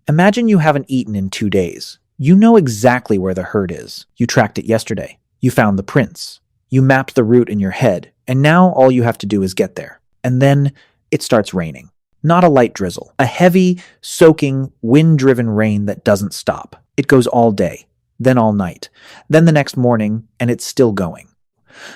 Imagine you haven't eaten in 2 days. You know exactly where the herd is. You tracked it yesterday. You found the prints. You mapped the route in your head, and now all you have to do is get there. And then it starts raining. Not a light drizzle. A heavy, soaking, wind-driven rain that doesn't stop. It goes all day, then all night, then the next morning, and it's still going.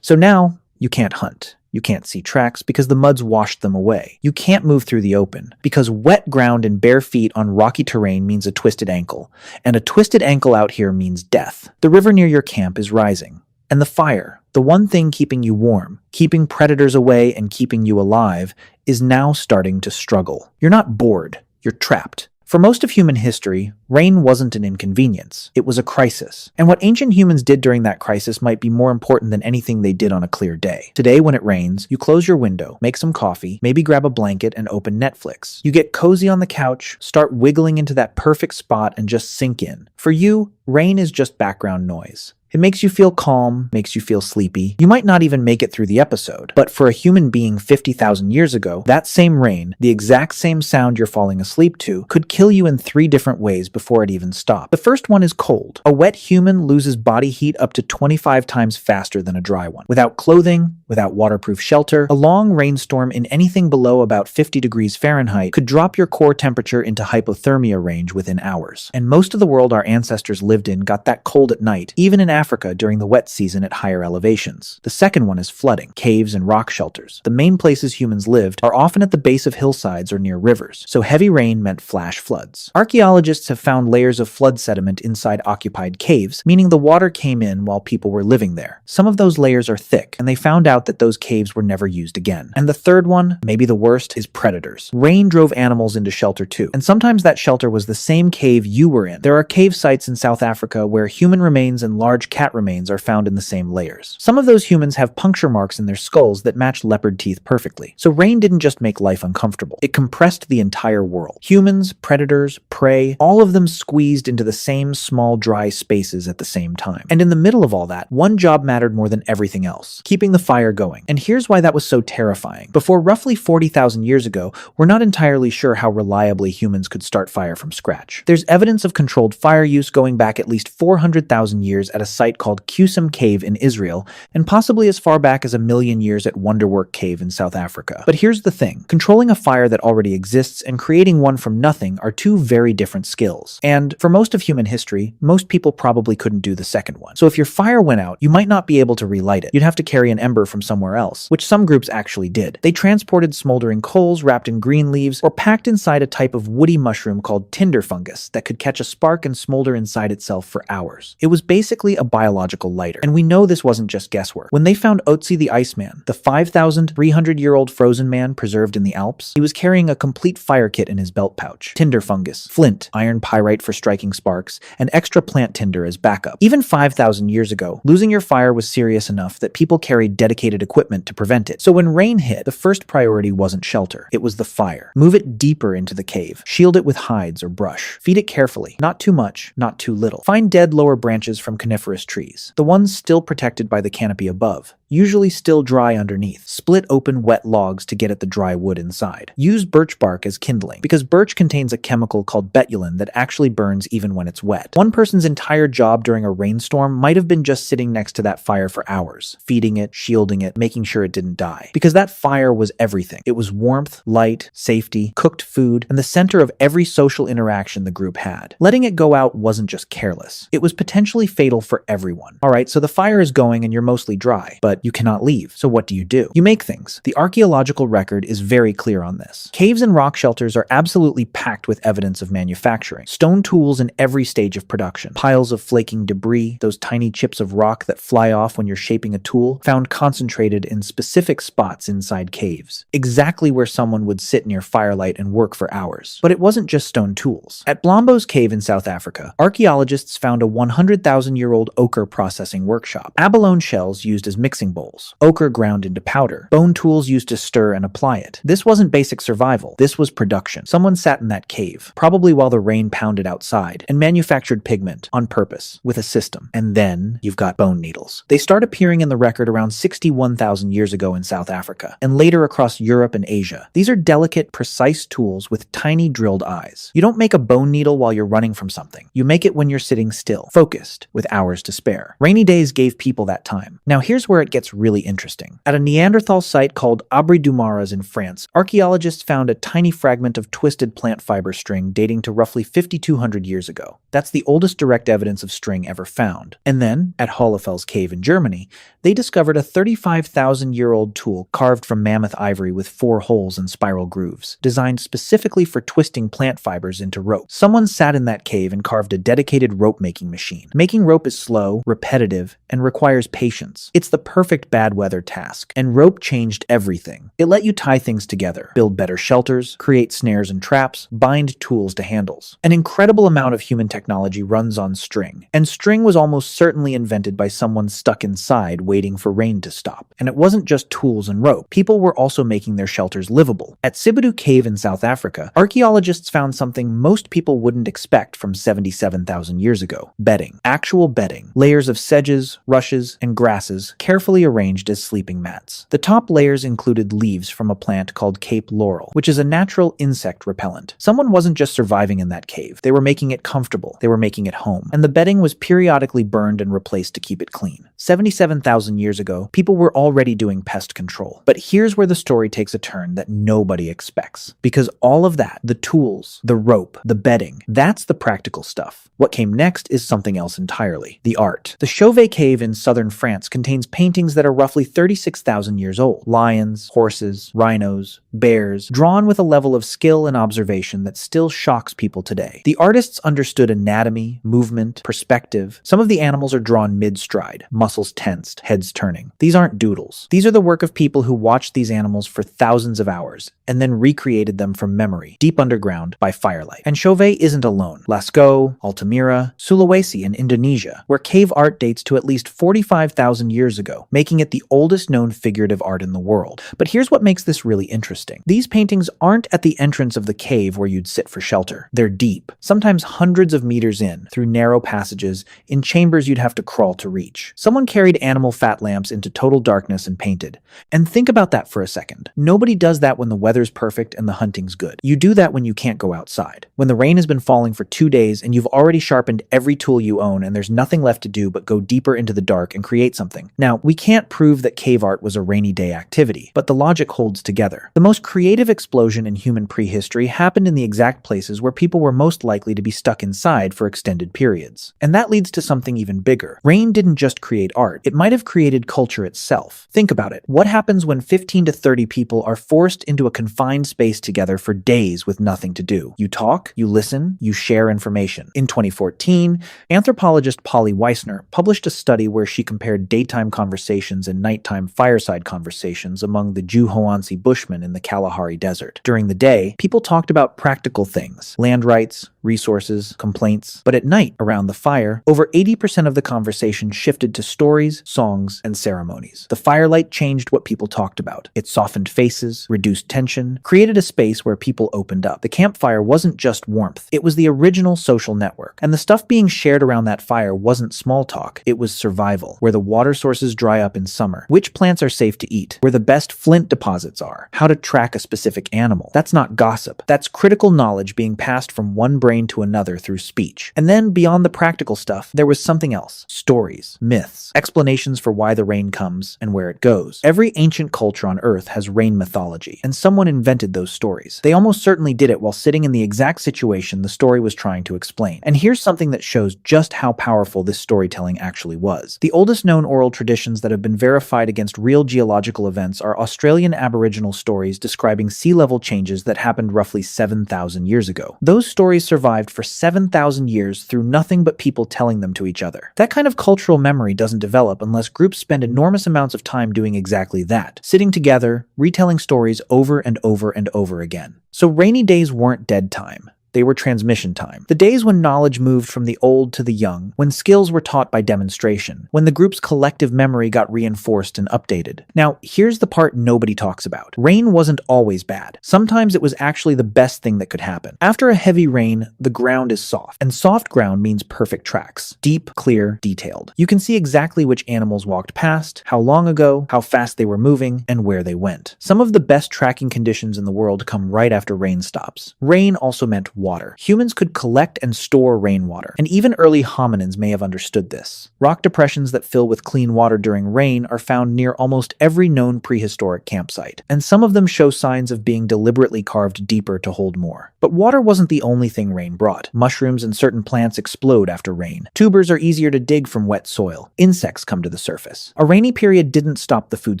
So now, you can't hunt. You can't see tracks because the mud's washed them away. You can't move through the open because wet ground and bare feet on rocky terrain means a twisted ankle, and a twisted ankle out here means death. The river near your camp is rising, and the fire, the one thing keeping you warm, keeping predators away and keeping you alive, is now starting to struggle. You're not bored, you're trapped. For most of human history, rain wasn't an inconvenience. It was a crisis. And what ancient humans did during that crisis might be more important than anything they did on a clear day. Today, when it rains, you close your window, make some coffee, maybe grab a blanket and open Netflix. You get cozy on the couch, start wiggling into that perfect spot and just sink in. For you, rain is just background noise. It makes you feel calm, makes you feel sleepy. You might not even make it through the episode, but for a human being 50,000 years ago, that same rain, the exact same sound you're falling asleep to, could kill you in 3 different ways before it even stopped. The first one is cold. A wet human loses body heat up to 25 times faster than a dry one. Without clothing, without waterproof shelter, a long rainstorm in anything below about 50 degrees Fahrenheit could drop your core temperature into hypothermia range within hours. And most of the world our ancestors lived in got that cold at night, even in Africa during the wet season at higher elevations. The second one is flooding, caves and rock shelters. The main places humans lived are often at the base of hillsides or near rivers, so heavy rain meant flash floods. Archaeologists have found layers of flood sediment inside occupied caves, meaning the water came in while people were living there. Some of those layers are thick, and they found out that those caves were never used again. And the third one, maybe the worst, is predators. Rain drove animals into shelter too, and sometimes that shelter was the same cave you were in. There are cave sites in South Africa where human remains and large cat remains are found in the same layers. Some of those humans have puncture marks in their skulls that match leopard teeth perfectly. So rain didn't just make life uncomfortable. It compressed the entire world. Humans, predators, prey, all of them squeezed into the same small dry spaces at the same time. And in the middle of all that, one job mattered more than everything else: keeping the fire going. And here's why that was so terrifying. Before roughly 40,000 years ago, we're not entirely sure how reliably humans could start fire from scratch. There's evidence of controlled fire use going back at least 400,000 years at a site called Sibudu Cave in Israel, and possibly as far back as 1,000,000 years at Wonderwork Cave in South Africa. But here's the thing. Controlling a fire that already exists and creating one from nothing are two very different skills. And for most of human history, most people probably couldn't do the second one. So if your fire went out, you might not be able to relight it. You'd have to carry an ember from somewhere else, which some groups actually did. They transported smoldering coals wrapped in green leaves or packed inside a type of woody mushroom called tinder fungus that could catch a spark and smolder inside itself for hours. It was basically a biological lighter. And we know this wasn't just guesswork. When they found Ötzi the Iceman, the 5,300-year-old frozen man preserved in the Alps, he was carrying a complete fire kit in his belt pouch: tinder fungus, flint, iron pyrite for striking sparks, and extra plant tinder as backup. Even 5,000 years ago, losing your fire was serious enough that people carried dedicated equipment to prevent it. So when rain hit, the first priority wasn't shelter. It was the fire. Move it deeper into the cave. Shield it with hides or brush. Feed it carefully. Not too much, not too little. Find dead lower branches from coniferous trees, the ones still protected by the canopy above, usually still dry underneath. Split open wet logs to get at the dry wood inside. Use birch bark as kindling, because birch contains a chemical called betulin that actually burns even when it's wet. One person's entire job during a rainstorm might have been just sitting next to that fire for hours, feeding it, shielding it, making sure it didn't die. Because that fire was everything. It was warmth, light, safety, cooked food, and the center of every social interaction the group had. Letting it go out wasn't just careless. It was potentially fatal for everyone. Alright, so the fire is going and you're mostly dry, but you cannot leave. So what do? You make things. The archaeological record is very clear on this. Caves and rock shelters are absolutely packed with evidence of manufacturing. Stone tools in every stage of production. Piles of flaking debris, those tiny chips of rock that fly off when you're shaping a tool, found concentrated in specific spots inside caves. Exactly where someone would sit near firelight and work for hours. But it wasn't just stone tools. At Blombos Cave in South Africa, archaeologists found a 100,000-year-old ochre processing workshop. Abalone shells used as mixing bowls. Ochre ground into powder. Bone tools used to stir and apply it. This wasn't basic survival. This was production. Someone sat in that cave, probably while the rain pounded outside, and manufactured pigment on purpose with a system. And then you've got bone needles. They start appearing in the record around 60 61,000 years ago in South Africa, and later across Europe and Asia. These are delicate, precise tools with tiny drilled eyes. You don't make a bone needle while you're running from something. You make it when you're sitting still, focused, with hours to spare. Rainy days gave people that time. Now here's where it gets really interesting. At a Neanderthal site called Abri du Maras in France, archaeologists found a tiny fragment of twisted plant fiber string dating to roughly 5,200 years ago. That's the oldest direct evidence of string ever found. And then, at Hohlefels Cave in Germany, they discovered a 35,000-year-old tool carved from mammoth ivory with 4 holes and spiral grooves, designed specifically for twisting plant fibers into rope. Someone sat in that cave and carved a dedicated rope-making machine. Making rope is slow, repetitive, and requires patience. It's the perfect bad weather task, and rope changed everything. It let you tie things together, build better shelters, create snares and traps, bind tools to handles. An incredible amount of human technology runs on string, and string was almost certainly invented by someone stuck inside waiting for rain to stop. And it wasn't just tools and rope. People were also making their shelters livable. At Sibudu Cave in South Africa, archaeologists found something most people wouldn't expect from 77,000 years ago: bedding. Actual bedding. Layers of sedges, rushes, and grasses carefully arranged as sleeping mats. The top layers included leaves from a plant called Cape Laurel, which is a natural insect repellent. Someone wasn't just surviving in that cave. They were making it comfortable. They were making it home. And the bedding was periodically burned and replaced to keep it clean. 77,000 years ago, people were already doing pest control. But here's where the story takes a turn that nobody expects. Because all of that, the tools, the rope, the bedding, that's the practical stuff. What came next is something else entirely: the art. The Chauvet Cave in southern France contains paintings that are roughly 36,000 years old. Lions, horses, rhinos, bears, drawn with a level of skill and observation that still shocks people today. The artists understood anatomy, movement, perspective. Some of the animals are drawn mid-stride, muscles tensed, heads turning. These aren't doodles. These are the work of people who watched these animals for thousands of hours and then recreated them from memory, deep underground, by firelight. And Chauvet isn't alone. Lascaux, Altamira, Sulawesi in Indonesia, where cave art dates to at least 45,000 years ago, making it the oldest known figurative art in the world. But here's what makes this really interesting. These paintings aren't at the entrance of the cave where you'd sit for shelter. They're deep, sometimes hundreds of meters in, through narrow passages, in chambers you'd have to crawl to reach. Someone carried animal fat lamps into total darkness and painted. And think about that for a second. Nobody does that when the weather's perfect and the hunting's good. You do that when you can't go outside. When the rain has been falling for 2 days and you've already sharpened every tool you own and there's nothing left to do but go deeper into the dark and create something. Now, we can't prove that cave art was a rainy day activity, but the logic holds together. The most creative explosion in human prehistory happened in the exact places where people were most likely to be stuck inside for extended periods. And that leads to something even bigger. Rain didn't just create art, it might have created culture itself. Think about it. What happens when 15 to 30 people are forced into a confined space together for days with nothing to do? You talk, you listen, you share information. In 2014, anthropologist Polly Weissner published a study where she compared daytime conversations and nighttime fireside conversations among the Juhoansi Bushmen in the Kalahari Desert. During the day, people talked about practical things: land rights, resources, complaints. But at night, around the fire, over 80% of the conversation shifted to stories, songs, and ceremonies. The firelight changed what people talked about. It softened faces, reduced tension, created a space where people opened up. The campfire wasn't just warmth. It was the original social network. And the stuff being shared around that fire wasn't small talk. It was survival. Where the water sources dry up in summer, which plants are safe to eat, where the best flint deposits are, how to track a specific animal. That's not gossip. That's critical knowledge being passed from one brain to another through speech. And then, beyond the practical stuff, there was something else. Stories, myths, explanations for why the rain comes and where it goes. Every ancient culture on Earth has rain mythology, and someone invented those stories. They almost certainly did it while sitting in the exact situation the story was trying to explain. And here's something that shows just how powerful this storytelling actually was. The oldest known oral traditions that have been verified against real geological events are Australian Aboriginal stories describing sea level changes that happened roughly 7,000 years ago. Those stories survived for 7,000 years through nothing but people telling them to each other. That kind of cultural memory doesn't develop unless groups spend enormous amounts of time doing exactly that, sitting together, retelling stories over and over and over again. So rainy days weren't dead time. They were transmission time. The days when knowledge moved from the old to the young, when skills were taught by demonstration, when the group's collective memory got reinforced and updated. Now, here's the part nobody talks about. Rain wasn't always bad. Sometimes it was actually the best thing that could happen. After a heavy rain, the ground is soft. And soft ground means perfect tracks. Deep, clear, detailed. You can see exactly which animals walked past, how long ago, how fast they were moving, and where they went. Some of the best tracking conditions in the world come right after rain stops. Rain also meant water. Humans could collect and store rainwater, and even early hominins may have understood this. Rock depressions that fill with clean water during rain are found near almost every known prehistoric campsite, and some of them show signs of being deliberately carved deeper to hold more. But water wasn't the only thing rain brought. Mushrooms and certain plants explode after rain. Tubers are easier to dig from wet soil. Insects come to the surface. A rainy period didn't stop the food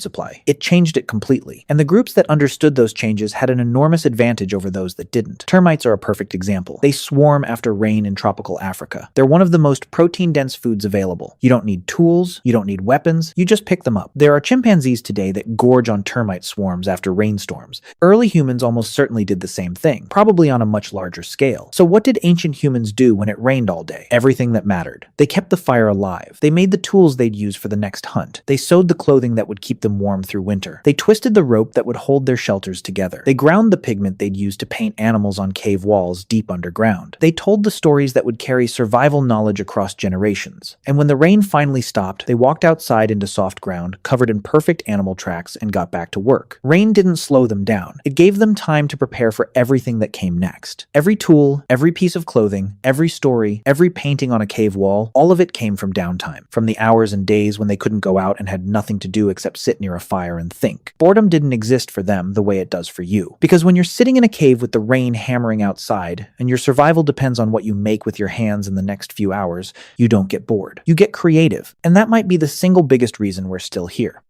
supply. It changed it completely, and the groups that understood those changes had an enormous advantage over those that didn't. Termites are a perfect example. They swarm after rain in tropical Africa. They're one of the most protein-dense foods available. You don't need tools, you don't need weapons, you just pick them up. There are chimpanzees today that gorge on termite swarms after rainstorms. Early humans almost certainly did the same thing, probably on a much larger scale. So what did ancient humans do when it rained all day? Everything that mattered. They kept the fire alive. They made the tools they'd use for the next hunt. They sewed the clothing that would keep them warm through winter. They twisted the rope that would hold their shelters together. They ground the pigment they'd use to paint animals on cave walls deep underground. They told the stories that would carry survival knowledge across generations. And when the rain finally stopped, they walked outside into soft ground, covered in perfect animal tracks, and got back to work. Rain didn't slow them down. It gave them time to prepare for everything that came next. Every tool, every piece of clothing, every story, every painting on a cave wall, all of it came from downtime, from the hours and days when they couldn't go out and had nothing to do except sit near a fire and think. Boredom didn't exist for them the way it does for you. Because when you're sitting in a cave with the rain hammering outside, and your survival depends on what you make with your hands in the next few hours, you don't get bored. You get creative. And that might be the single biggest reason we're still here.